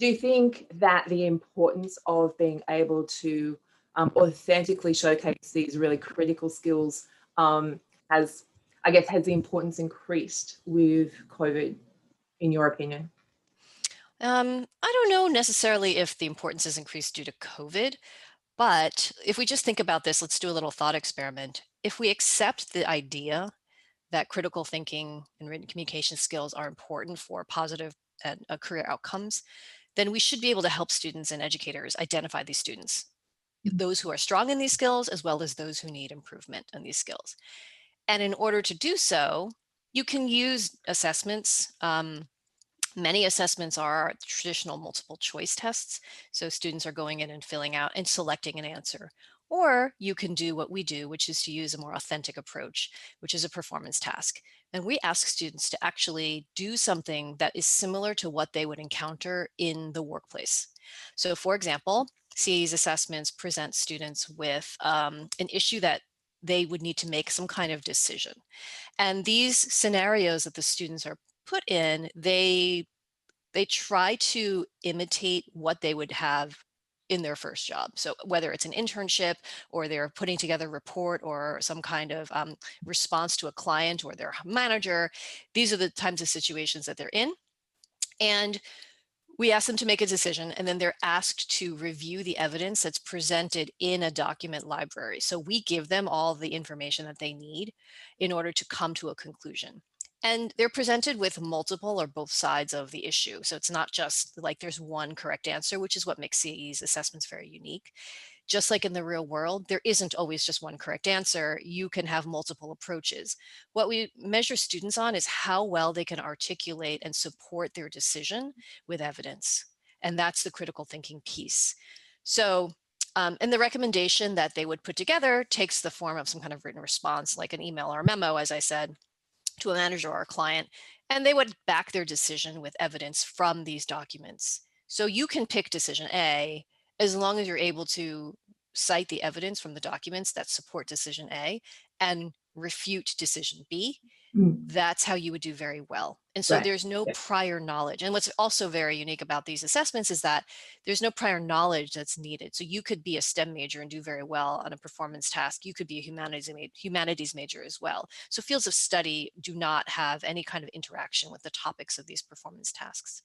do you think that the importance of being able to authentically showcase these really critical skills has the importance increased with COVID, in your opinion? I don't know necessarily if the importance is increased due to COVID, but if we just think about this, let's do a little thought experiment. If we accept the idea that critical thinking and written communication skills are important for positive and career outcomes, then we should be able to help students and educators identify these students, those who are strong in these skills, as well as those who need improvement in these skills. And in order to do so, you can use assessments. Many assessments are traditional multiple choice tests. So students are going in and filling out and selecting an answer. Or you can do what we do, which is to use a more authentic approach, which is a performance task. And we ask students to actually do something that is similar to what they would encounter in the workplace. So for example, CAE's assessments present students with an issue that they would need to make some kind of decision. And these scenarios that the students are put in, they try to imitate what they would have in their first job. So whether it's an internship or they're putting together a report or some kind of response to a client or their manager, these are the types of situations that they're in. And we ask them to make a decision, and then they're asked to review the evidence that's presented in a document library. So we give them all the information that they need in order to come to a conclusion. And they're presented with multiple or both sides of the issue. So it's not just like there's one correct answer, which is what makes CAE's assessments very unique. Just like in the real world, there isn't always just one correct answer. You can have multiple approaches. What we measure students on is how well they can articulate and support their decision with evidence. And that's the critical thinking piece. So, and the recommendation that they would put together takes the form of some kind of written response, like an email or a memo, as I said, to a manager or a client, and they would back their decision with evidence from these documents. So you can pick decision A as long as you're able to cite the evidence from the documents that support decision A and refute decision B. Mm. That's how you would do very well. And so Right. there's no Yeah. prior knowledge. And what's also very unique about these assessments is that there's no prior knowledge that's needed. So you could be a STEM major and do very well on a performance task. You could be a humanities major as well. So fields of study do not have any kind of interaction with the topics of these performance tasks.